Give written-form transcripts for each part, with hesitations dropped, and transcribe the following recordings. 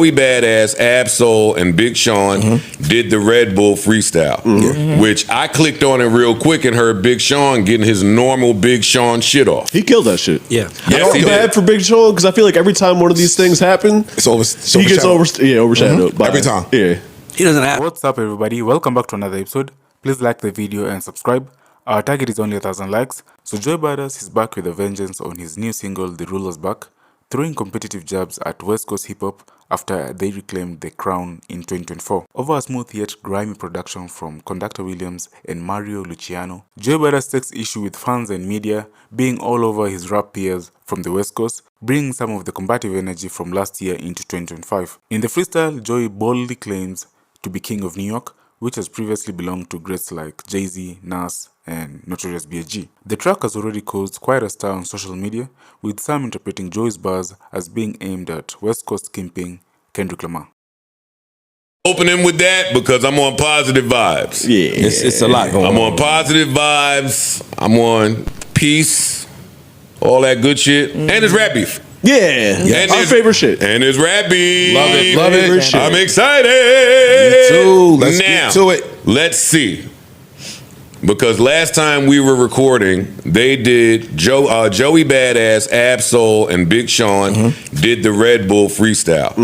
Joey Badass, Ab-Soul, and Big Sean did the Red Bull Freestyle, which I clicked on it real quick and heard Big Sean getting his normal Big Sean shit off. He killed that shit. Yeah. I feel bad for Big Sean because I feel like every time one of these things happen, he gets overshadowed. By every time. Yeah. He doesn't have. What's up, everybody? Welcome back to another episode. Please like the video and subscribe. Our target is only 1,000 likes. So Joey Badass is back with a vengeance on his new single, The Ruler's Back, throwing competitive jabs at West Coast hip-hop after they reclaimed the crown in 2024. Over a smooth yet grimy production from Conductor Williams and Mario Luciano, Joey Badass takes issue with fans and media being all over his rap peers from the West Coast, bringing some of the combative energy from last year into 2025. In the freestyle, Joey boldly claims to be king of New York, which has previously belonged to greats like Jay-Z, Nas, and Notorious B.I.G. The track has already caused quite a stir on social media, with some interpreting Joey's bars as being aimed at West Coast kingpin Kendrick Lamar. Opening with that because I'm on positive vibes. Yeah. It's a lot going on. I'm on positive vibes. I'm on peace, all that good shit, and it's rap beef. Yeah. And Our favorite shit. And it's rap beef. Love it, love it. I'm excited. Me too. Let's now, get to it. Let's see. Because last time we were recording, they did Joey Badass, Ab-Soul, and Big Sean did the Red Bull Freestyle,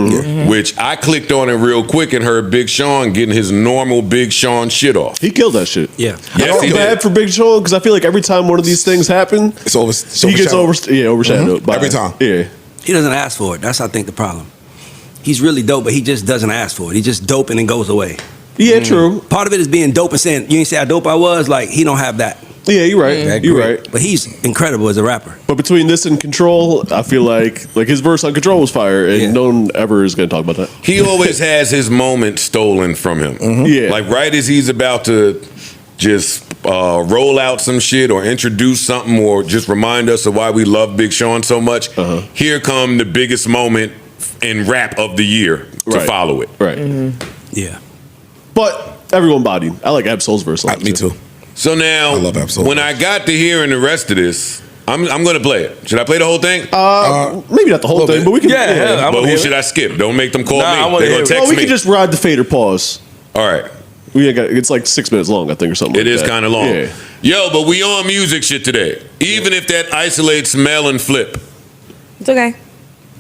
which I clicked on it real quick and heard Big Sean getting his normal Big Sean shit off. He killed that shit. Yeah. I feel bad for Big Sean because I feel like every time one of these things happen, he gets overshadowed. By every time. Yeah. He doesn't ask for it. That's, I think, the problem. He's really dope, but he just doesn't ask for it. He's just dope and then goes away. Yeah, true. Part of it is being dope and saying, you ain't say how dope I was. Like, he don't have that. Yeah, you're right. You're right. But he's incredible as a rapper. But between this and Control, I feel like his verse on Control was fire, and no one ever is going to talk about that. He always has his moment stolen from him. Yeah. Like right as he's about to just roll out some shit or introduce something or just remind us of why we love Big Sean so much, here come the biggest moment in rap of the year to follow it. Right. Yeah. But everyone bodied. I like Ab-Soul's verse. Me too. So now, I love Ab-Soul. when I got to hearing the rest of this, I'm going to play it. Should I play the whole thing? Maybe not the whole thing, but we can. But who should I skip? Don't make them call me. They're going to text we me. can just ride the fader pause. All right. It's like 6 minutes long, I think, or something. It is kind of long. Yeah. Yo, but we on music shit today. Even if that isolates Mel and Flip. It's okay.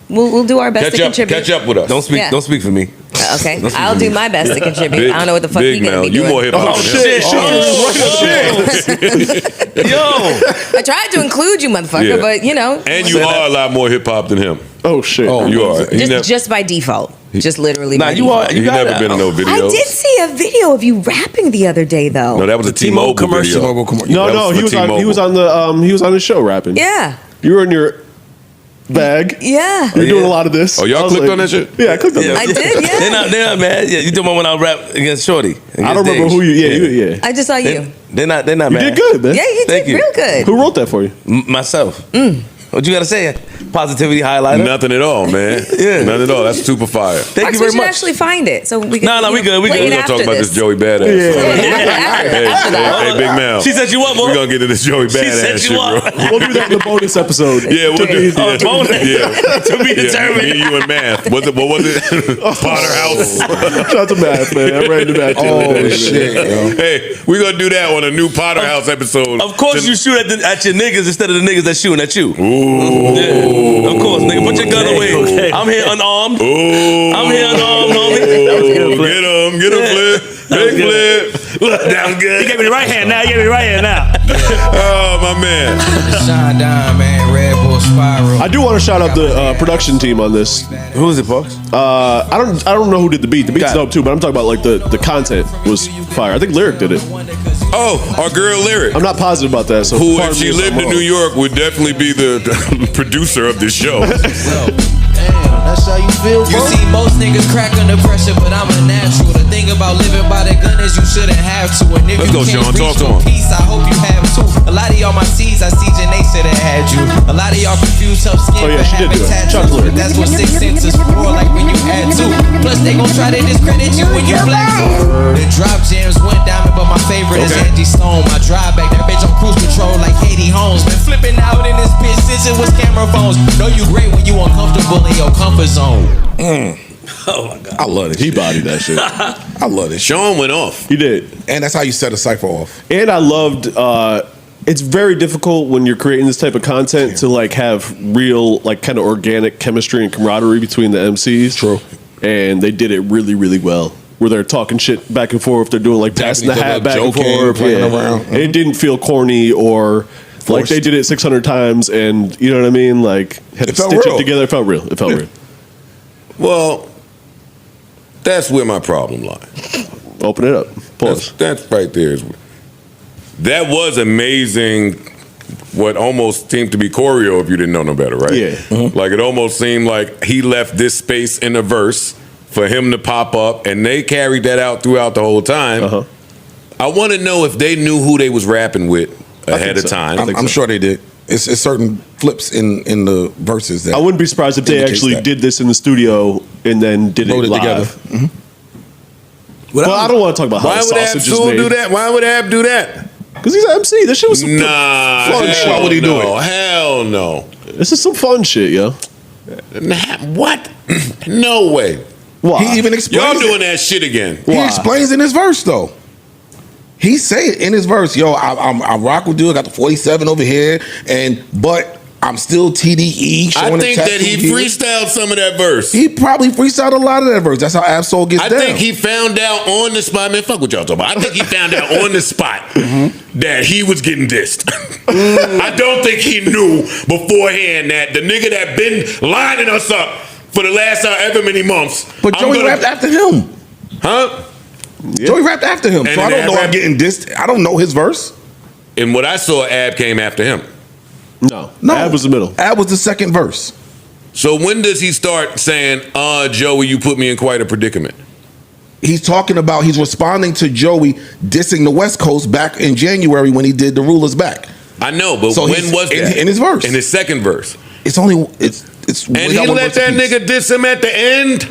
We'll do our best to contribute. Catch up with us. Don't speak for me. Okay, I'll do my best to contribute. I don't know what the fuck Big you're gonna Mel, be you doing. more hip hop. I tried to include you, motherfucker, but you know. And you are a lot more hip hop than him. Oh shit! You are. Just by default. Just literally. By default. You never been in no videos. I did see a video of you rapping the other day, though. No, that was a T-Mobile commercial. No, he was on his show rapping. Yeah. You were in your bag. Yeah. You're doing a lot of this. Oh, y'all clicked on that shit? Yeah, I clicked on that. I did, yeah. They're not mad. Yeah, you talking about when I rap against Shorty? I don't remember who you. Yeah. I just saw you. They're not You mad. did good, man. Yeah, you did real good. Who wrote that for you? Myself. What you gotta say? Positivity highlighter? Nothing at all, man. Nothing at all. That's super fire. Thank you we very should much. actually find it so we can. No, we good. We play good. it We're going to talk after about this Joey Badass. Hey, Big Mel. She set you up, We're going to get to this Joey Badass set shit, you bro. up. We'll do that in the bonus episode. Yeah, we'll do bonus. To be determined. Me, you, and math. What was it? Potter House. Shout out to math, man. I ran into math. Oh shit! Yo. Hey, we're going to do that on a new Potter House episode. Of course, you shoot at your niggas instead of the niggas that's shooting at you. Ooh. Yeah. Of course, nigga. Put your gun away. Okay. I'm here unarmed. Ooh. I'm here unarmed, homie. Get him, Flip. Big Flip. That was good. You gave me the right hand now. You gave me the right hand now. Oh, my man. Shine down, man. Red Bull Spiral. I do want to shout out the production team on this. Who is it, folks? I don't know who did the beat. The beat's dope too, but I'm talking about like the content was fire. I think Lyric did it. Oh, our girl Lyric. I'm not positive about that. So Who, pardon if she me lived I'm in New York, would definitely be the producer of this show. That's how you feel, bro? You see, most niggas crack under pressure, but I'm a natural. The thing about living by the gun is you shouldn't have to. And if Let's you go, can't Sean. reach Talk to for him. peace, I hope you have too. A lot of y'all my seeds, I see Janae said it had you. A lot of y'all confused tough skin Oh, yeah, for she did having do it. tattoos. Shout out to But that's what six senses for, like when you had two. Plus they gon' try to discredit you when you black too. The drop jams went diamond, but my favorite is Angie Stone. My drive back, that bitch on cruise control like Katie Holmes. Been flipping out in this bitch since it was camera phones. Know you great when you uncomfortable in your comfort zone. Oh my god. I love it. He bodied that shit. I love it. Sean went off. He did. And that's how you set a cipher off. And I loved. It's very difficult when you're creating this type of content to like have real, like kind of organic chemistry and camaraderie between the MCs. True. And they did it really, really well. Where they're talking shit back and forth. They're doing like passing the each other, hat back and joking, forth. playing Yeah. around. And it didn't feel corny or like Forced. they did it 600 times and you know what I mean? Like had It to felt stitch real. it together. It felt real. It felt real. Well, that's where my problem lies. Open it up. Pause. That's right there. That was amazing. What almost seemed to be choreo if you didn't know no better, right? Yeah. Like it almost seemed like he left this space in the verse for him to pop up, and they carried that out throughout the whole time. I want to know if they knew who they was rapping with ahead of time. I'm sure they did. It's certain flips in the verses that I wouldn't be surprised if they indicates actually that. did this in the studio and then did Wrote it it live. together. Well, I don't want to talk about how Why the would Ab sausage is Soul made. do that? Why would Ab do that? Because he's an MC. This shit was some Nah, fun hell shit. Why would he do no, it? Hell no. This is some fun shit, yo. What? No way. Why? He even explains Y'all it. doing that shit again. He Why? explains in his verse though. He say it in his verse, yo, I rock with you. I got the 47 over here, but I'm still TDE. I showing think the that he tattoo here. freestyled some of that verse. He probably freestyled a lot of that verse. That's how Ab-Soul gets I down. think he found out on the spot. Man, fuck what y'all talking about. I think he found out on the spot that he was getting dissed. I don't think he knew beforehand that the nigga that been lining us up for the last however many months. But Joey rapped after him. Huh? Joey rapped after him. And So I then don't know Ab I'm getting dissed. I don't know his verse. And what I saw, Ab came after him. No. No. Ab was the middle. Ab was the second verse. So when does he start saying, Joey, you put me in quite a predicament? He's talking about, he's responding to Joey dissing the West Coast back in January when he did The Rulers Back. I know, but So when he's- was that? in his verse. In his second verse. It's only, it's And we he got one let verse that apiece. nigga diss him at the end?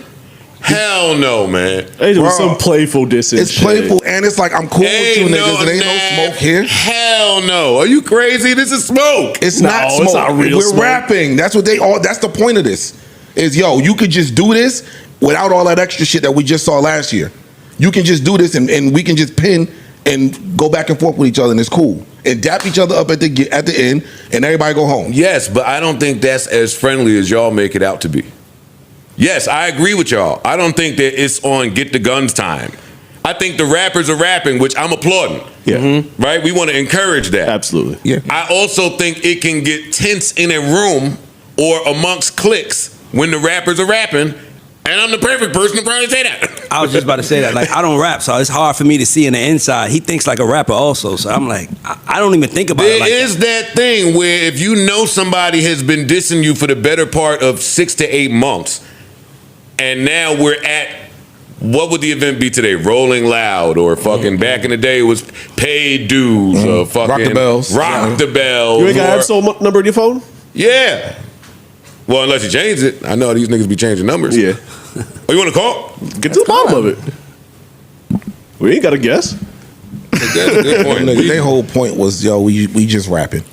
Hell no, man. Hey, there was Bro, some playful dissing. It's shit. playful and it's like, I'm cool with you niggas. It ain't no smoke here. Hell no. Are you crazy? This is smoke. It's No, not it's smoke. not real We're smoke. rapping. That's what they all. That's the point of this. Is yo, you could just do this without all that extra shit that we just saw last year. You can just do this and we can just pin and go back and forth with each other and it's cool. And dap each other up at the end and everybody go home. Yes, but I don't think that's as friendly as y'all make it out to be. Yes, I agree with y'all. I don't think that it's on get the guns time. I think the rappers are rapping, which I'm applauding. Yeah. Right? We want to encourage that. Absolutely. Yeah. I also think it can get tense in a room or amongst cliques when the rappers are rapping, and I'm the perfect person to probably say that. I was just about to say that. Like, I don't rap, so it's hard for me to see in the inside. He thinks like a rapper also, so I'm like, I don't even think about it There like is that thing where if you know somebody has been dissing you for the better part of 6 to 8 months, and now we're at, what would the event be today? Rolling Loud, or fucking back in the day it was Paid Dues, or fucking Rock the Bells. Rock the Bells. You ain't got or- Ab-Soul number in your phone? Yeah. Well, unless you change it. I know these niggas be changing numbers. Yeah. Oh, you want to call? Get to the bottom of it. We ain't got to guess. That's a good point. Their whole point was, yo, we just rapping.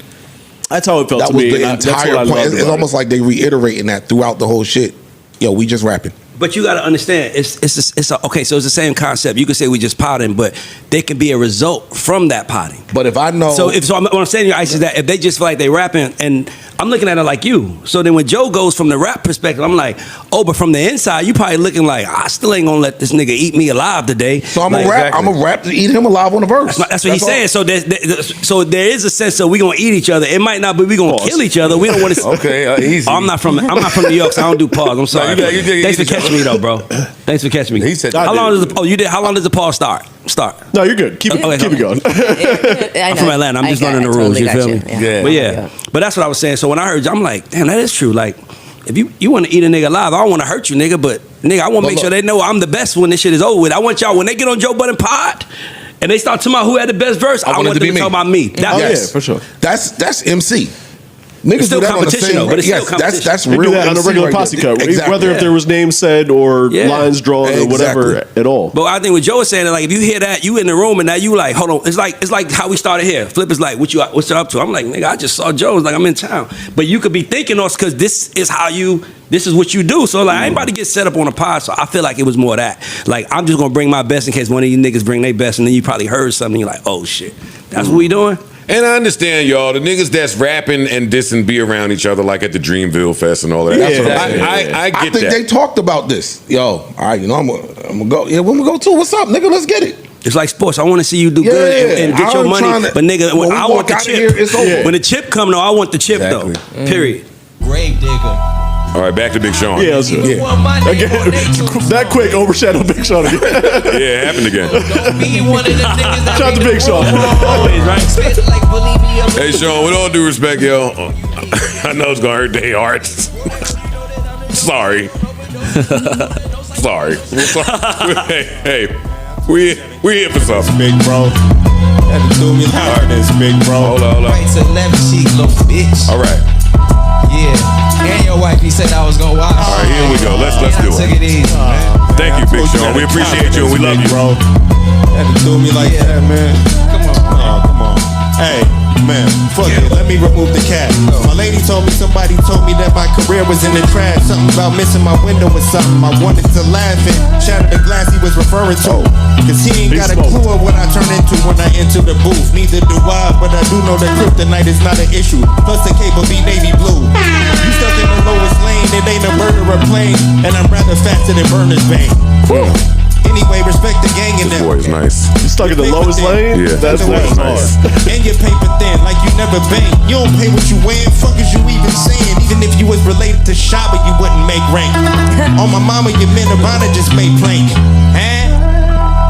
That's how it felt That to was me. the and that's what entire I point. loved It's about almost it. like they reiterating that throughout the whole shit. Yo, we just rapping. But you got to understand, okay. So it's the same concept. You could say we just potting, but there can be a result from that potting. But if I know, What I'm saying to you, Ice, is that if they just feel like they rapping, and I'm looking at it like you. So then when Joe goes from the rap perspective, I'm like, oh, but from the inside, you probably looking like, I still ain't gonna let this nigga eat me alive today. so I'm like, a rap. I'm a rap to eat him alive on the verse. That's what he's all. saying. So there is a sense that we gonna eat each other. It might not, but we gonna kill each other. We don't want to. Okay, easy. I'm not from New York, so I don't do pause. I'm sorry. No, you did Thanks for easy. catching me though, bro. Thanks for catching me. He said how I long did. does the you did? How long does the pause start? No, you're good. Keep it, Okay, keep it going. I'm from Atlanta. I'm just learning the rules. You feel me? Yeah. But yeah, but that's what I was saying. So when I heard you, I'm like, damn, that is true. Like, if you want to eat a nigga alive, I don't want to hurt you, nigga. But nigga, I want to make sure they know I'm the best when this shit is over with. I want y'all when they get on Joe Budden Pod and they start talking about who had the best verse. I want them to talk about me. Oh, That's yeah, for sure. That's MC. Niggas still do that on the competition, same. though, but it's still Yes, competition. that's We real. do that on a MC regular right posse there. cut, Exactly. whether if there was names said or Yeah. lines drawn or whatever at all. But I think what Joe was saying, like if you hear that, you in the room and now you like, hold on, it's like how we started here. Flip is like, what's you up to? I'm like, nigga, I just saw Joe. It's like I'm in town. But you could be thinking us because this is what you do. So like I ain't about to get set up on a pod. So I feel like it was more of that. Like I'm just gonna bring my best in case one of you niggas bring their best, and then you probably heard something. You're like, oh shit, that's what we doing. And I understand, y'all, the niggas that's rapping and dissing be around each other like at the Dreamville Fest and all that. Yeah. I get I think that. they talked about this. Yo, all right, you know, I'm gonna go. Yeah, when we go to, what's up, nigga? Let's get it. It's like sports. I want to see you do good and get your I'm money. trying to- But nigga, when we I walk want the out of chip. here, it's over. When the chip come though, I want the chip Exactly. though. Period. Grave digger. All right, back to Big Sean. Yeah, let's do it. Want my name on they tombstone. That quick overshadowed Big Sean again. Yeah, it happened again. Don't be one of them niggas that Shout out to make Big the Sean. world Always, right? spit like bulimia. Hey, Sean, with all due respect, yo, I know it's gonna hurt their hearts. Sorry. Sorry. Hey, we here for something. Big bro. Had to do me like this, big bro. Hold on. Right to left cheek, little bitch. All right. Yeah. And your wife, he said I was gonna watch. All right, here we go. Let's do Took it. it easy, man. Thank you, Big Sean. We appreciate you and we love you. bro. Had to do me like that, man. Come on. Oh, come on. Hey, man, fuck it. Let me remove the cat. My lady told me somebody told me that my career was in the trash. Something about missing my window or something. I wanted to laugh and shatter the glass he was referring to. Cause he ain't got a clue of what I turn into when I enter the booth. Neither do I, but I do know that kryptonite is not an issue. Plus the cable be navy blue. You stuck in the lowest lane, it ain't a murderer plane. And I'm rather faster than Burner's vein. Anyway, respect the gang in This them. boy is nice. You stuck in the lowest lane? Yeah. That's That's hard. nice. And your paper thin, like you never bang. You don't pay what you weigh. Fuck is you even saying? Even if you was related to Shabba, you wouldn't make rank. On my mama, your men of honor just made plank. Huh?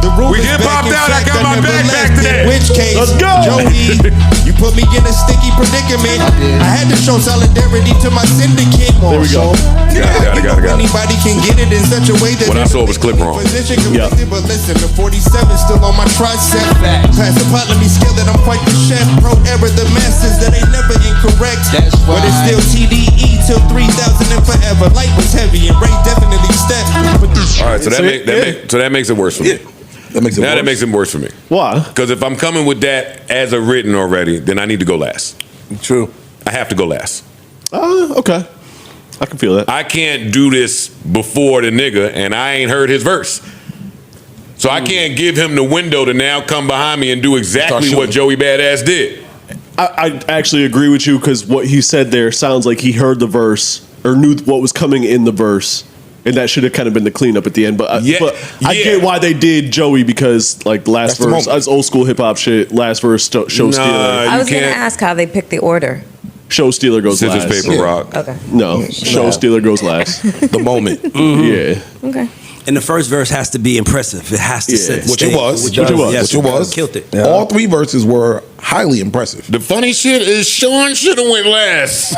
The rule We is get back popped in out. I fact, got my never bag back left. today. In which case, Let's go. Joey, you put me in a sticky predicament. I had to show solidarity to my syndicate. There we go. Got it. Anybody can get it in such a way that What I saw was clip wrong. Position Yeah. convicted, but listen, the 47 still on my tricep. Pass the pot, let me skill that I'm quite the chef. Pro error, the masses that ain't never incorrect. That's But it's right. still TDE till 3,000 and forever. Light was heavy and Ray definitely stepped. But this All right, so that makes it worse for me. That makes it Now worse. that makes it worse for me. Why? Because if I'm coming with that as a written already, then I need to go last. True. I have to go last. Okay. I can feel that. I can't do this before the nigga and I ain't heard his verse. So I can't give him the window to now come behind me and do exactly Start what Joey Badass did. I actually agree with you because what he said there sounds like he heard the verse or knew what was coming in the verse. And that should have kind of been the cleanup at the end. But I get why they did Joey because, like, last That's the verse, moment. that's old school hip hop shit. Last verse, show stealer. I was going to can't- ask how they picked the order. Show stealer goes Scissors, last. paper, rock. Okay. No, show stealer goes last. The moment. Yeah. Okay. And the first verse has to be impressive. It has to Yeah. set the Which it stage. was. Which it was. Yes, Which it was. Killed it. All three verses were highly impressive. The funny shit is Sean should have went last.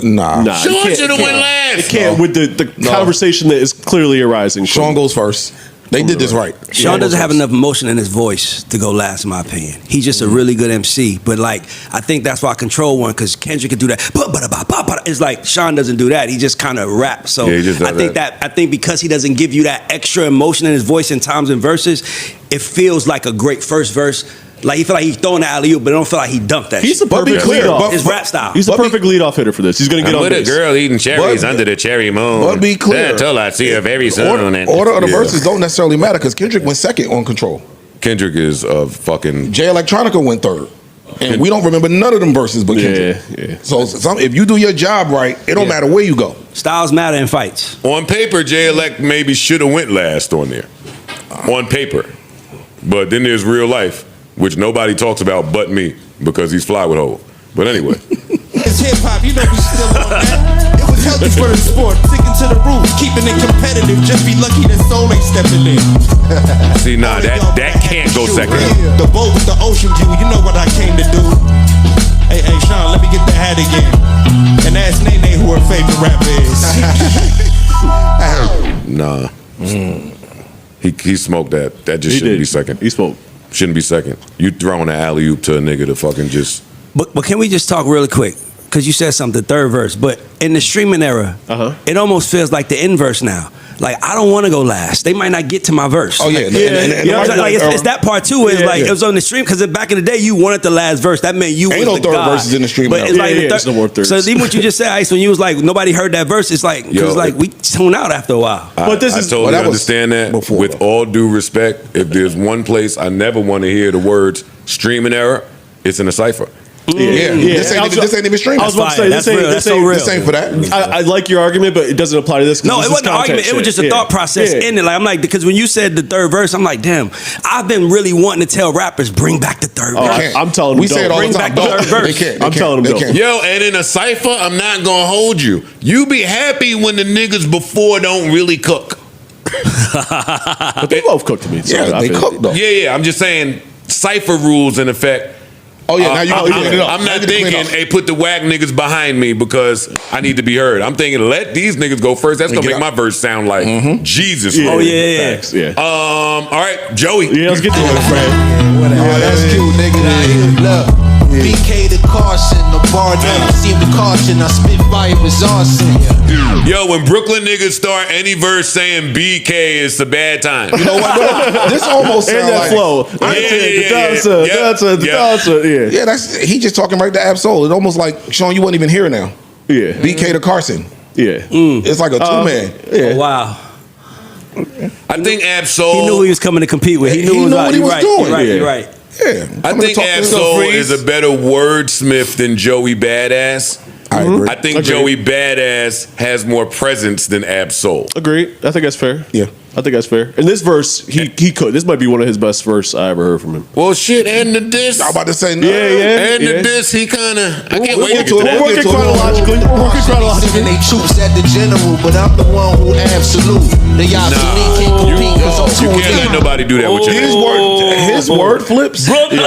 Nah. Nah, Sean it can't- should have it went can't- last. It can't with the conversation that is clearly arising. Sean goes first. They did this right. Sean doesn't have enough emotion in his voice to go last, in my opinion. He's just a really good MC. But like, I think that's why I control one because Kendrick can do that. It's like Sean doesn't do that. He just kind of raps. So Yeah, he just does I think because he doesn't give you that extra emotion in his voice in times and verses, it feels like a great first verse. Like he feel like he's throwing the alley-oop, but I don't feel like he dunked that. He's shit. the perfect clear, leadoff. but- His rap style. He's the perfect leadoff hitter for this. He's going to get I'm on with a base. girl eating cherries But- under the cherry moon. But be clear. Until I see her very soon. Order of the verses don't necessarily matter because Kendrick went second on Control. Kendrick is a fucking. Jay Electronica went third. And we don't remember none of them verses but Kendrick. Yeah. So if you do your job right, it don't matter where you go. Styles matter in fights. On paper, Jay Elect maybe should have went last on there. On paper. But then there's real life, which nobody talks about but me because he's fly with Hov. But anyway. It's hip hop, you know we still on that. It was healthy for the sport, sticking to the rules, keeping it competitive. Just be lucky that Soul ain't stepping in. See, nah, that can't go second. The boat with the ocean view, you know what I came to do. Hey, Sean, let me get the hat again. And ask Nene who her favorite rapper is. Nah. He smoked that. That just He shouldn't did. be second. He spoke. Shouldn't be second. You throwing an alley-oop to a nigga to fucking just. But can we just talk really quick? because you said something, the third verse, but in the streaming era, it almost feels like the inverse now. Like, I don't want to go last. They might not get to my verse. Oh, yeah. Like, you know what I'm saying? Like, it's that part too. Is like it was on the stream because back in the day, you wanted the last verse. That meant you Ain't was no the third god. verses in the stream. But it's like there's no more thirds. So even what you just said, Ice, when you was like nobody heard that verse, it's like because like we tune out after a while. But this is I totally understand that. before, with though. all due respect, if there's one place I never want to hear the words streaming error, it's in a cipher. Yeah. This ain't even streaming. I was about to say That's real. That's so real. This ain't for that. I like your argument, but it doesn't apply to this. No, it wasn't an argument. It was just a thought process in it. Like I'm like, because when you said the third verse, I'm like, damn, I've been really wanting to tell rappers bring back the third verse. I'm telling them, we say it all bring the time. back the third verse. They can't. I'm telling them, don't. Yo, and in a cipher, I'm not gonna hold you. You be happy when the niggas before don't really cook. But they both cooked to me. So Yeah, they cook though. Yeah. I'm just saying cipher rules in effect. Oh yeah, now you gotta clean it up. I'm Now not you gotta clean it thinking, up. hey, put the whack niggas behind me because I need to be heard. I'm thinking, let these niggas go first. That's gonna make my verse sound like Jesus. Yeah. Oh yeah. Facts, yeah. All right, Joey. Yeah, let's get to it, Fred. Oh, that's cute, nigga. Look, BK the Carson, the bar never seem to caution. I spit fire was arson. Yo, when Brooklyn niggas start any verse saying BK, it's a bad time. You know what? No, this almost And sounds that like flow. Yeah. Yeah, that's he just talking right to Absol. It almost like Sean, you wasn't even here now. Yeah. BK to Carson. Yeah. It's like a two-man. Yeah. Oh, wow. I think Absol. He knew he was coming to compete with. He knew what he was doing. You're right. Yeah. I think Absol is a better wordsmith than Joey Badass. I agree. I think Agreed. Joey Badass has more presence than Absol. Agreed. I think that's fair. Yeah. I think that's fair. And this verse, he could. This might be one of his best verses I ever heard from him. Well, shit, and the diss. I'm about to say no. And the diss, he kind of. I can't wait to get to that. We'll work it chronologically. We'll work it chronologically. Sending they troops at the general, but I'm the one who absolute. They obsolete, can't compete because I'm You too can't let nobody do that with your name. His word flips. Brooklyn.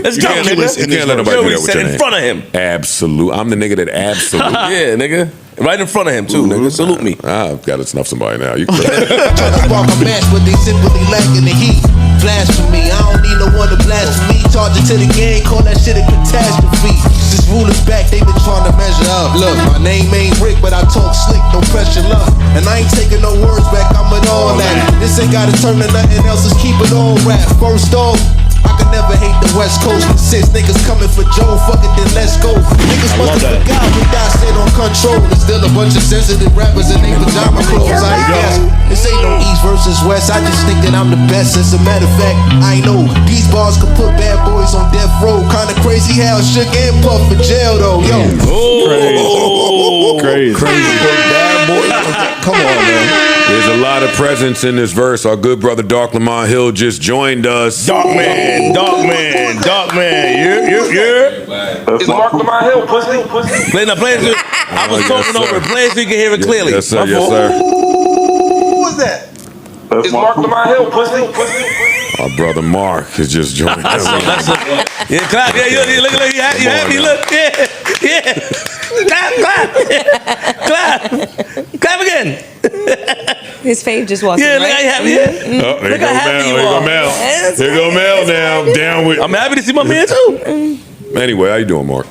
Let's go, nigga. You can't let nobody Yo, do he that with said your in name. front of him. Absolute. I'm the nigga that absolute. Yeah, nigga. Right in front of him too, nigga. Salute me. I've got to snuff somebody now. You crazy. Try to spark a match, but they simply lacking the heat. Blasphemy, I don't need no one to blaspheme. Charge it to the game, call that shit a catastrophe. Since rulers back, they been trying to measure up. Look, my name ain't Rick, but I talk slick, no pressure luck. And I ain't taking no words back, I'm with all that. This ain't gotta turn to nothing else, let's keep it all rap. First off, I can never hate the West Coast. But since niggas coming for Joe, fuck it, then let's go. Niggas must have forgot we got shit on control. There's still a bunch of sensitive rappers in their pajama clothes, I guess. This ain't no East versus West, I just think that I'm the best. As a matter of fact, I know these bars could put bad boys on death row. Kinda crazy how Shook and Puff in jail though, yo. Crazy. Bad boy. Come on, man. There's a lot of presence in this verse. Our good brother Dark Lamont Hill just joined us. Dark man. It's Mark Lamont Hill, pussy. Play it. I was talking over it. Play it so you can hear it clearly. Yes, sir. Yes, sir. Who was that? It's Mark Lamont Hill, pussy. Our brother Mark has just joined us. Yeah, clap. Yeah, look, you happy? Look, yeah. Clap again. His fave just walked Yeah, in, look how right? you happy. Yeah. Oh, here Look go how happy Mel. you Here go are. Mel. Here go Mel now. Down with. I'm happy to see my man too. Anyway, how you doing, Mark?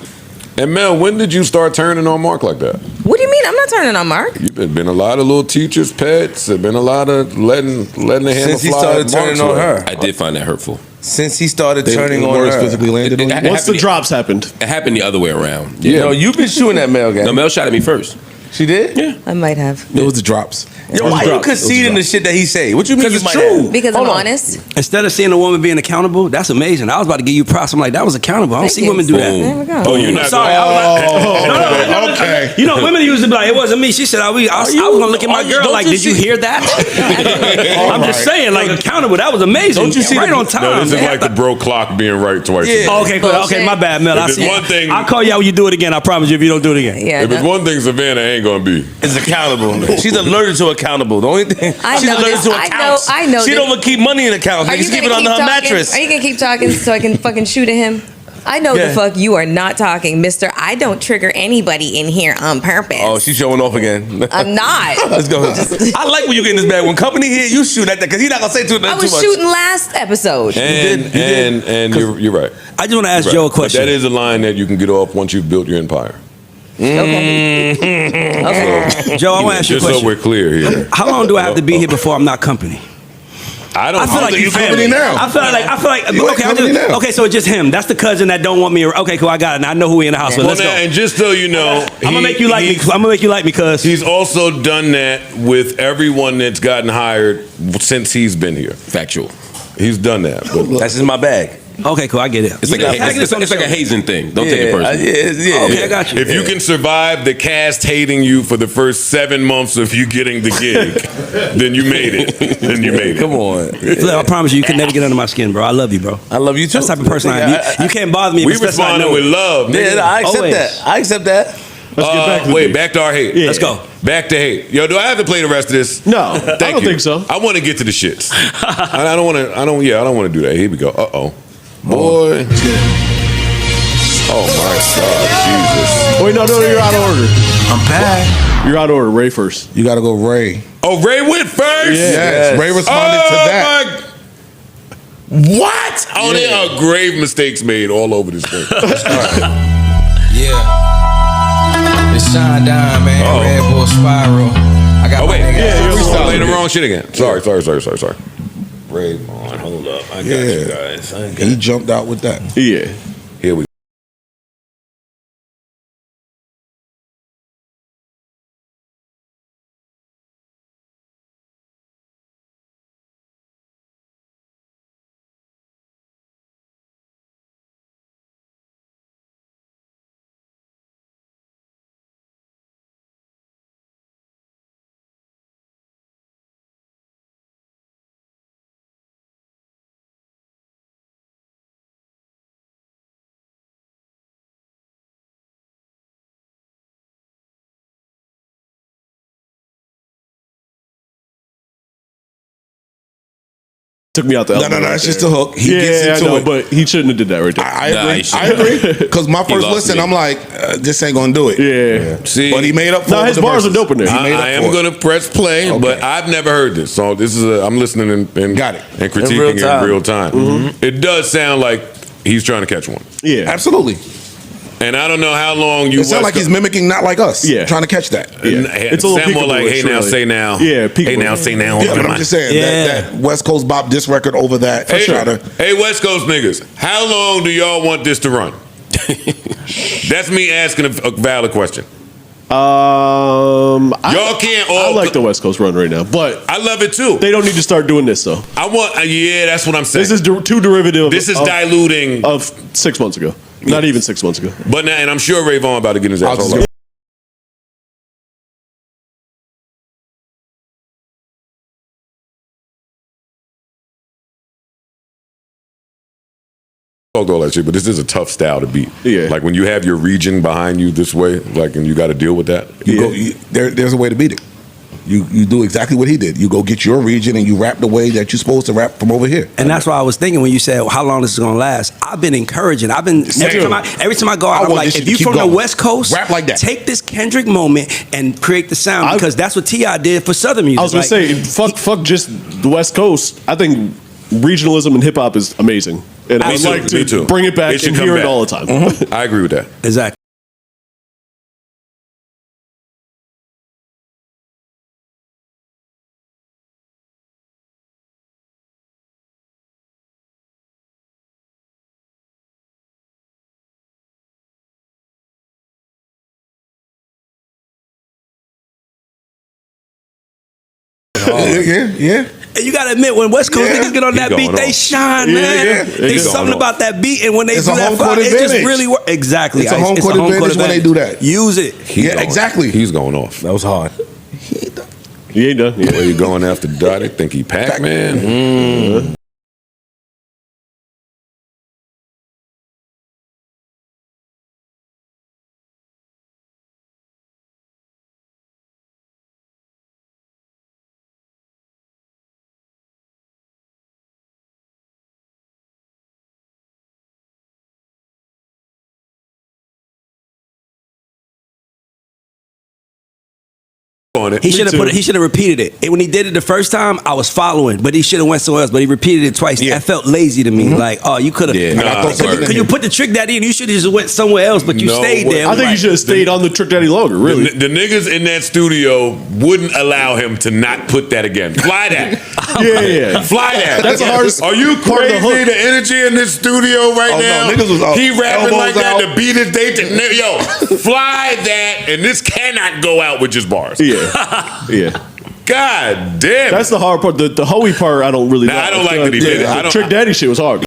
And Mel, when did you start turning on Mark like that? What do you mean? I'm not turning on Mark. You've been a lot of little teachers' pets. There's been a lot of letting the hammer Since he fly. started at turning Mark's on way. her. I did find that hurtful. Since he started turning on words her. physically landed on you. It Once the happened- drops happened. It happened the other way around. You know, you've been shooting that Mel game. No, Mel shot at me first. She did? Yeah. I might have. It was the drops. Yo, why you conceding the shit that he say? What you mean? Because you it's might true. have? Because Hold I'm on. honest. Instead of seeing a woman being accountable, that's amazing. I was about to give you props. I'm like, that was accountable. I don't Thank see you. women do that. There we go. Oh, you're not. Sorry, I was like, no. Okay. You know, women used to be like, it wasn't me. She said, I was gonna look at my girl like, did you hear that? I'm just saying, like, accountable. That was amazing. Don't you see right the- on time. No, this is like the bro clock being right twice. Yeah. a day. Okay, cool. Okay, my bad, Mel. If I there's see. one thing- I'll call you out when you do it again. I promise you if you don't do it again. Yeah. If it's one thing Savannah ain't gonna be. Is accountable. She's allergic to accountable. The only thing I she's know allergic this. to I accounts. know She this. don't keep money in accounts. Are Niggas you keep gonna it under keep her talking? mattress. Are you gonna keep talking so I can fucking shoot at him? I know Yeah. the fuck you are not talking, Mister. I don't trigger anybody in here on purpose. Oh, she's showing off again. I'm not. Let's go. I like when you get in this bag. When company here, you shoot at that because he's not gonna say too I much. was shooting last episode. And you're right. I just want to ask You're Joe a right. But question. that is a line that you can get off once you've built your empire. Okay. Okay. Joe, I want to ask you a Just so question. we're clear here. How long do I have to be here before I'm not company? I don't I feel like think you you family. company now. I feel like You ain't okay. company now. Okay, so it's just him. That's the cousin that don't want me. Okay, cool. I got it. And I know who he in the house with. Well, Let's now, go. and just so you know, I'm gonna make you like me. I'm gonna make you like me, cuz. He's also done that with everyone that's gotten hired since he's been here. Factual. He's done that. But That's just my bag. Okay, cool. I get it. It's like a hazing thing. Don't take it personally. Okay, I got you. if you can survive the cast hating you for the first 7 months of you getting the gig, then you made it. Then you made it. Come on. Flip, I promise you can never get under my skin, bro. I love you, bro. I love you too. That's the type of person I am. You can't bother me. If We it's just I responded know with it. love. Yeah, nigga. I accept Always. that. I accept that. Let's get back to the Wait, beat. back to our hate. Yeah. Let's go. Back to hate. Yo, do I have to play the rest of this? No, I Thank don't you. think so. I want to get to the shits. I don't want to. I don't want to do that. Here we go. Boy. Oh my God, Jesus. Wait, no, you're out of order. I'm back. You're out of order. Ray first. You gotta go Ray. Oh, Ray went first. Yes. Ray responded to that. What? Oh, there are grave mistakes made all over this thing. Yeah. It's Shine Down, man. Oh. Red Bull Spiral. I got Oh my wait, nigga. you're playing the wrong shit again. Sorry. Ray Vaughn, hold up. I got you guys. He jumped out with that. Yeah. Here we go. Took me out the album. No, it's just a hook. He gets into it. but he shouldn't have did that right there. I agree. Because my first lost listen, me. I'm like, this ain't gonna do it. Yeah. See, But he made up for No, it. his with the bars are verses. dope in there. He made up I am for it. going to press play, Okay. but I've never heard this. So this is I'm listening and Got it. and critiquing real it in time. real time. It does sound like he's trying to catch one. Yeah. Absolutely. And I don't know how long you. It sounds like he's mimicking Not Like Us. Yeah. Trying to catch that. Yeah. It's a little more like, hey now, really. say now. Yeah, peekaboo. Hey now, say now. Yeah, but I'm just saying that West Coast Bop diss record over that. Hey West Coast niggas, how long do y'all want this to run? That's me asking a valid question. Y'all can't all. I like the West Coast run right now, but I love it too. they don't need to start doing this though. I want. Yeah, that's what I'm saying. This is too derivative. This is diluting of 6 months ago. Not even 6 months ago. But now, and I'm sure Ray Vaughn about to get his ass. Hold up. Fuck all that shit, but this is a tough style to beat. Yeah. Like when you have your region behind you this way, like, and you got to deal with that. There's a way to beat it. You do exactly what he did. You go get your region and you rap the way that you're supposed to rap from over here. And that's why I was thinking when you said, well, how long this is gonna last? I've been encouraging. Every time I go out, I'm want like, this shit if to you keep from going. the West Coast, Rap like that. Take this Kendrick moment and create the sound because that's what T.I. did for Southern music. I was gonna say, fuck just the West Coast. I think regionalism and hip hop is amazing, and I'd like to bring it back and hear it all the time. I agree with that. Exactly. Yeah. And you gotta admit, when West Coast niggas get on that beat, they shine, man. There's something about that beat, and when they It's do a that, home court it just advantage. really works. Exactly, It's a home court advantage when they do that. Use it. Exactly. He's going off. That was hard. He ain't done. Yeah. Where you going after Dot? They think he Pac-Man. on it. He should have he should have repeated it. When he did it the first time, I was following, but he should have went somewhere else. But he repeated it twice. That felt lazy to me. Like, oh, you could have. Could you put the Trick Daddy in? You should have just went somewhere else, but you stayed there. I think you should have stayed on the Trick Daddy longer. Really, the niggas in that studio wouldn't allow him to not put that again. Fly that. yeah. Fly that. That's the hardest. Are you crazy? The energy in this studio right now. No, niggas was he rapping like that. out. The beat is they. Yo, fly that, and this cannot go out with just bars. Yeah. God damn. That's the hard part. The Hoey part, I don't really. I don't like that he did it. The Trick Daddy shit was hard.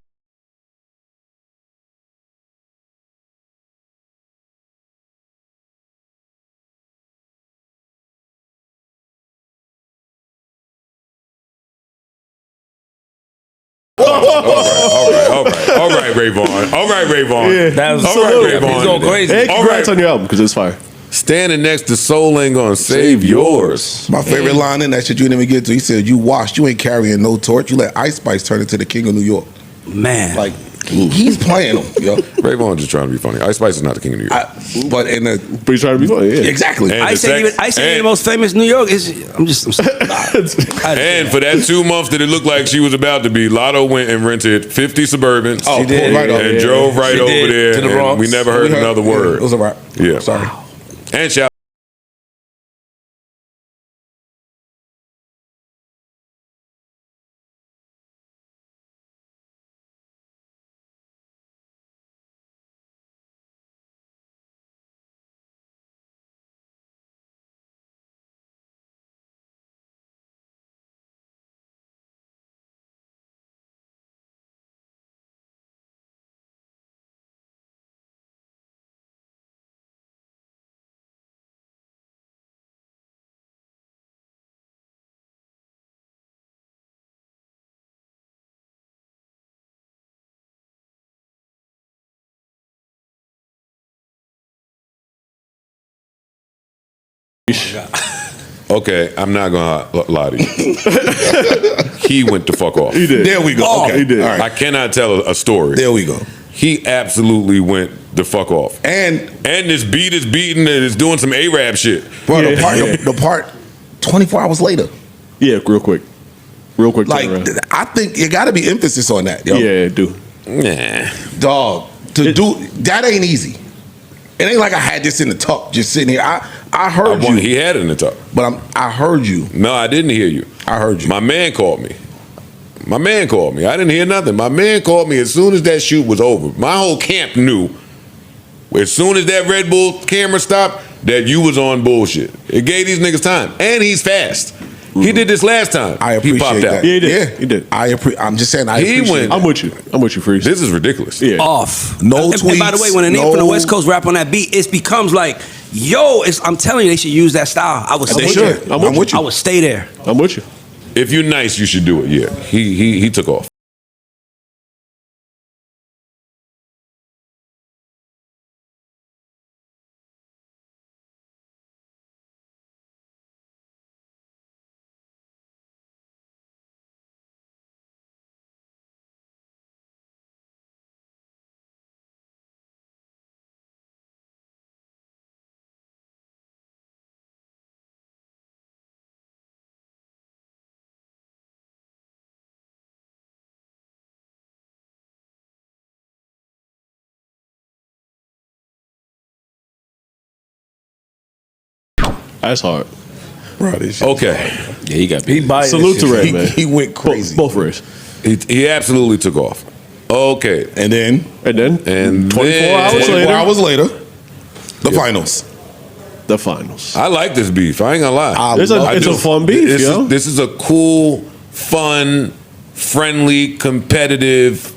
All right, Ray Vaughn. All right, Ray Vaughn. Yeah. That was Ray Vaughn. He's going crazy. Hey, congrats on your album because it's fire. Standing next to Soul ain't gonna save yours. My favorite line in that shit you didn't even get to. He said, "You washed. You ain't carrying no torch. You let Ice Spice turn into the king of New York." Man, like he's playing him. Yo, Ray Vaughn just trying to be funny. Ice Spice is not the king of New York. But he's trying to be funny. Yeah. Exactly. And Ice ain't the most famous New York. I'm and for that 2 months that it looked like she was about to be, Lotto went and rented 50 Suburbans. She did. And drove right over there. To the Bronx. We never heard another word. It was a wrap. Yeah. Sorry. And shout. Okay, I'm not gonna lie to you. He went the fuck off. He did. There we go. Okay, he did. All right. I cannot tell a story. There we go. He absolutely went the fuck off. And this beat is beating and is doing some A-rap shit. Bro, the part 24 hours later. Yeah, real quick. Like, I think you got to be emphasis on that. Yo. Yeah, do. Nah. Dog, do that ain't easy. It ain't like I had this in the tuck, just sitting here. I heard you. He had it in the tuck. But I heard you. No, I didn't hear you. I heard you. My man called me. I didn't hear nothing. My man called me as soon as that shoot was over. My whole camp knew as soon as that Red Bull camera stopped that you was on bullshit. It gave these niggas time. And he's fast. He did this last time. I appreciate he popped that. out. Yeah, he did. Yeah. He did. I'm just saying I appreciate that. I'm with you, Freeze. This is ridiculous. Yeah. Off. No tweets. And by the way, when a nigga from the West Coast rap on that beat, it becomes like, yo, I'm telling you, they should use that style. I would stay there. I'm with you. I would stay there. I'm with you. If you're nice, you should do it. Yeah. He took off. That's hard. Bro, this Okay. Yeah, he got He biased. Salute to Ray, man. He went crazy. Both Rays. He absolutely took off. Okay. And then 24 hours later, the finals. The finals. I like this beef. I ain't gonna lie. It's a fun beef, yo. This is a cool, fun, friendly, competitive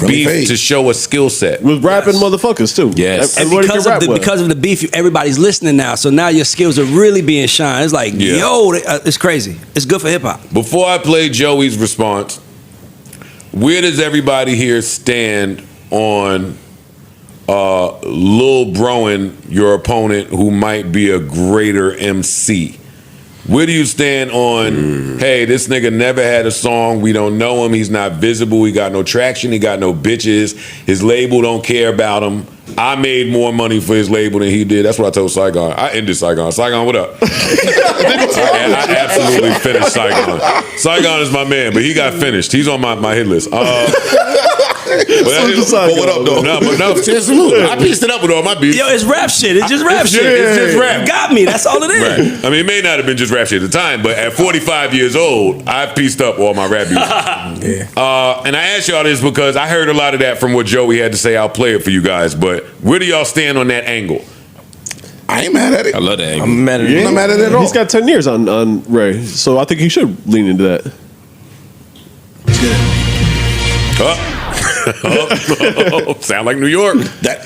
beef fade. to show a skill set. With rapping motherfuckers too. Yes. And Everybody can rap well. because of the beef, everybody's listening now. So now your skills are really being shined. It's like, yo, it's crazy. It's good for hip hop. Before I play Joey's response, where does everybody here stand on Lil Broen, your opponent, who might be a greater MC? Where do you stand on, hey, this nigga never had a song, we don't know him, he's not visible, he got no traction, he got no bitches, his label don't care about him. I made more money for his label than he did. That's what I told Saigon. I ended Saigon. Saigon, what up? I absolutely finished Saigon. Saigon is my man, but he got finished. He's on my hit list. But what up, though? No, salute. I pieced it up with all my beats. Yo, it's rap shit. It's just rap shit. It's just rap. You got me. That's all it is. Right. I mean, it may not have been just rap shit at the time, but at 45 years old, I pieced up all my rap beats. And I asked y'all this because I heard a lot of that from what Joey had to say. I'll play it for you guys, but where do y'all stand on that angle? I ain't mad at it. I love that angle. I'm mad at Yeah. it. I'm not mad at it at all. He's got 10 years on Ray, so I think he should lean into that. Sound like New York.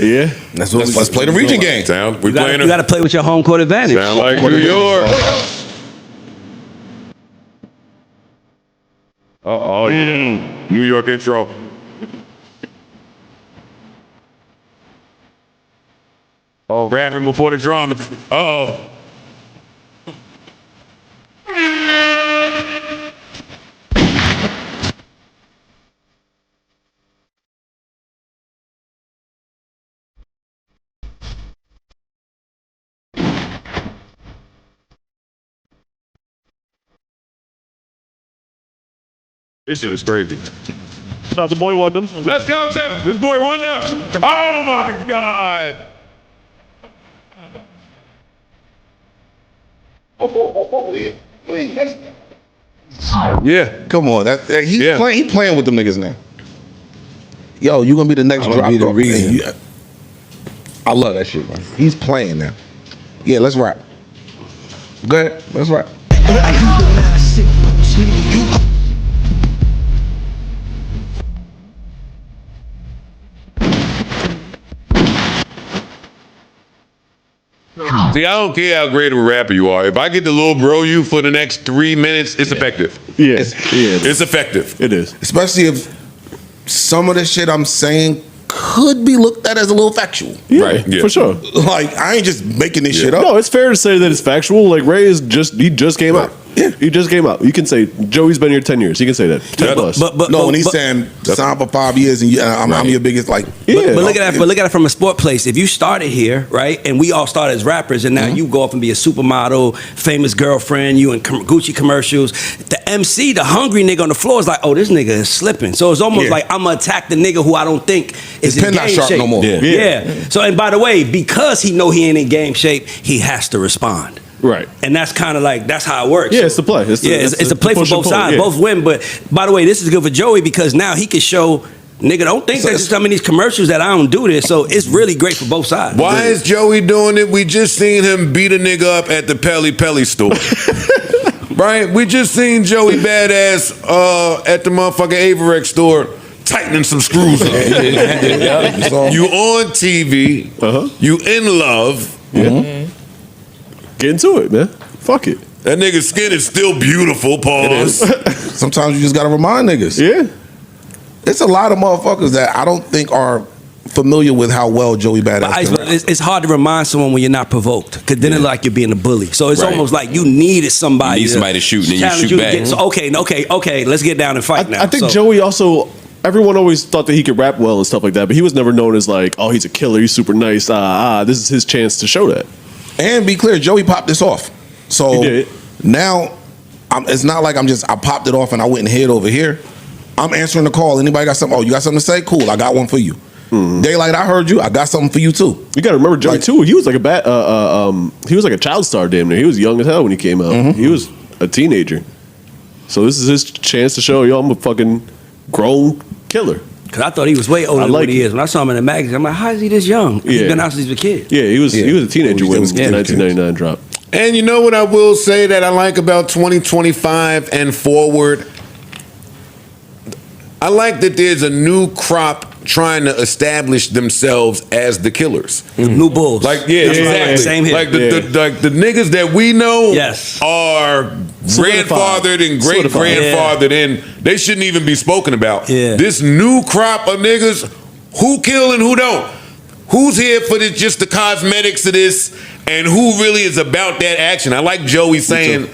Yeah. Let's play the region game. We You playing got to play with your home court advantage. Sound like New York. Oh yeah. New York intro. Oh, rapping before the drum. Oh. This shit is crazy. Stop the boy won them. Let's go, Seven. This boy won now. Oh my God. Yeah. Come on, he playing with them niggas now. Yo, you gonna be the next drop. Be the reason. I love that shit, man. He's playing now. Yeah, let's rap. Go ahead, let's rap. See, I don't care how great of a rapper you are. If I get to little bro you for the next 3 minutes, it's effective. Yeah. It's effective. It is. Especially if some of the shit I'm saying could be looked at as a little factual. Yeah, Right, yeah. for sure. Like, I ain't just making this shit up. No, it's fair to say that it's factual. Like Ray is he just came out. Yeah, he just came out. You can say Joey's been here 10 years. You can say that. 10 plus. When he's saying signed for 5 years and I'm your biggest, like, But look at that. But look at it from a sport place. If you started here, right, and we all started as rappers, and now you go off and be a supermodel, famous girlfriend, you in Gucci commercials. The MC, the hungry nigga on the floor, is like, oh, this nigga is slipping. So it's almost like I'm gonna attack the nigga who I don't think is his in pen not game sharp shape. no more. Yeah. So, and by the way, because he know he ain't in game shape, he has to respond. Right. And that's kind of like, that's how it works. Yeah, it's the play. It's a play for push and both pull, sides. yeah. Both win. But by the way, this is good for Joey because now he can show, nigga, don't think there's some of these commercials that I don't do this. So it's really great for both sides. Why is Joey doing it? We just seen him beat a nigga up at the Pelly store. Right? We just seen Joey Badass at the motherfucking Averex store tightening some screws up. You on TV. You in love. Get into it, man. Fuck it. That nigga's skin is still beautiful, pause. Sometimes you just gotta remind niggas. Yeah. It's a lot of motherfuckers that I don't think are familiar with how well Joey Badass can rap. It's hard to remind someone when you're not provoked, because then it's like you're being a bully. So it's almost like you needed somebody. You need somebody to shoot, and then you challenge shoot to back. get- so, okay, let's get down and fight now. I think So- Joey also, everyone always thought that he could rap well and stuff like that, but he was never known as like, oh, he's a killer, he's super nice. This is his chance to show that. And be clear, Joey popped this off. So He did. now it's not like I popped it off and I went and hid over here. I'm answering the call. Anybody got something? Oh, you got something to say? Cool, I got one for you. Daylight, I heard you. I got something for you too. You got to remember Joey too. He was like he was like a child star damn near. He was young as hell when he came out. He was a teenager. So this is his chance to show, yo, I'm a fucking grown killer. Because I thought he was way older than what he is. When I saw him in the magazine, I'm like, how is he this young? He's been out since he was a kid. Yeah, he was a teenager when the 1999 dropped. And you know what I will say that I like about 2025 and forward? I like that there's a new crop trying to establish themselves as the killers. New bulls. Like, yeah, exactly. Same here. Like the niggas that we know are Solidified. grandfathered and great-grandfathered and they shouldn't even be spoken about. This new crop of niggas, who kill and who don't? Who's here for just the cosmetics of this and who really is about that action? I like Joey saying,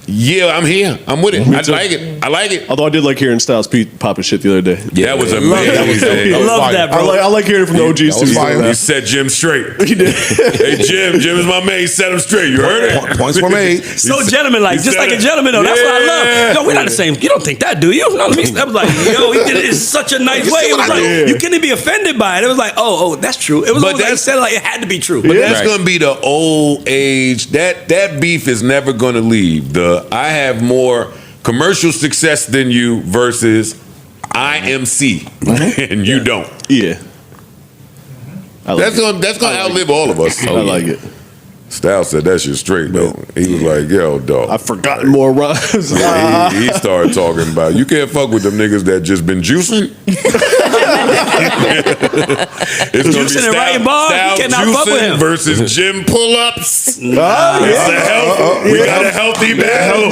Yeah, I'm here. I'm with it. I like it. I like it. Although I did like hearing Styles P popping shit the other day. Yeah, that was amazing. I love that, bro. I like hearing it from the OGs too. He set Jim straight. He did. Hey, Jim is my man. He set him straight. You heard it? Points were made. So gentleman-like, just like a gentleman though. That's what I love. No, we're not the same. You don't think that, do you? No, let me. I was like, yo, he did it in such a nice way. It was like you couldn't even be offended by it. It was like, oh, that's true. It was like he said, like it had to be true. But that's gonna be the old age. That beef is never gonna leave. I have more commercial success than you versus IMC and you don't. Yeah. That's gonna outlive all of us. I like it. Styles said that shit straight though. He was like, "Yo, dog, I've forgotten more rhymes." Yeah, he started talking about you can't fuck with them niggas that just been juicing. It's gonna Juicing and writing bars, you cannot fuck with him. Versus gym pull-ups. We got a healthy battle.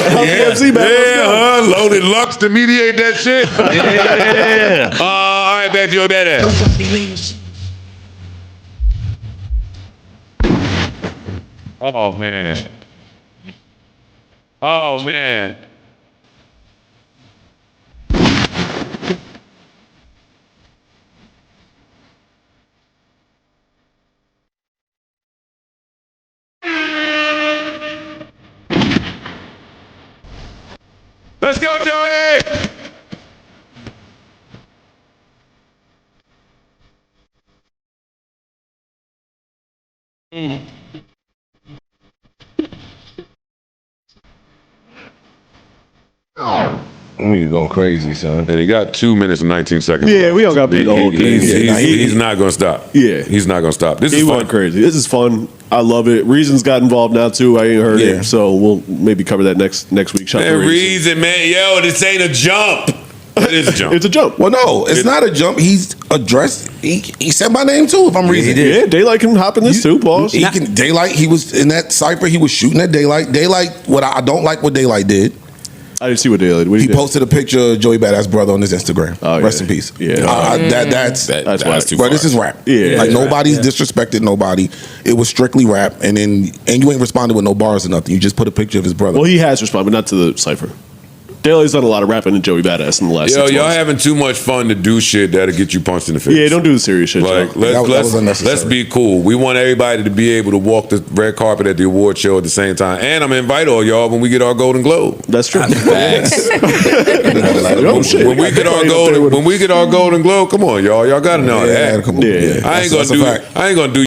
Loaded Lux to mediate that shit. All right, back to your badass. Oh man. Oh man. Let's go, Joey! We going crazy, son. And he got 2 minutes and 19 seconds. Yeah, we don't got to be the whole thing. He's not going to stop. Yeah. He's not going to stop. This is fun. Went crazy. This is fun. I love it. Reason's got involved now, too. I ain't heard it. So we'll maybe cover that next week. Man, Reason, man. Yo, this ain't a jump. It is a jump. It's a jump. Well, no, it's not a jump. He's addressed. He said my name, too, if I'm Reason. Yeah, Daylight can hop in this, too, boss. Daylight, he was in that cypher. He was shooting at Daylight. Daylight, what I don't like what Daylight did. I didn't see what Daylight did. He posted a picture of Joey Badass brother on his Instagram. Oh, Rest in peace. Yeah. That's too far. But this is rap. Yeah. Like nobody's disrespected nobody. It was strictly rap, and you ain't responded with no bars or nothing. You just put a picture of his brother. Well, he has responded, but not to the cipher. Daylight's done a lot of rapping to Joey Badass in the last 6 months. Y'all having too much fun to do shit that'll get you punched in the face. Yeah, don't do the serious shit. Like, let's be cool. We want everybody to be able to walk the red carpet at the award show at the same time. And I'm gonna invite all y'all when we get our Golden Globe. That's true. When we get our Golden Globe, come on, y'all. Y'all gotta know that. Come on. I ain't gonna do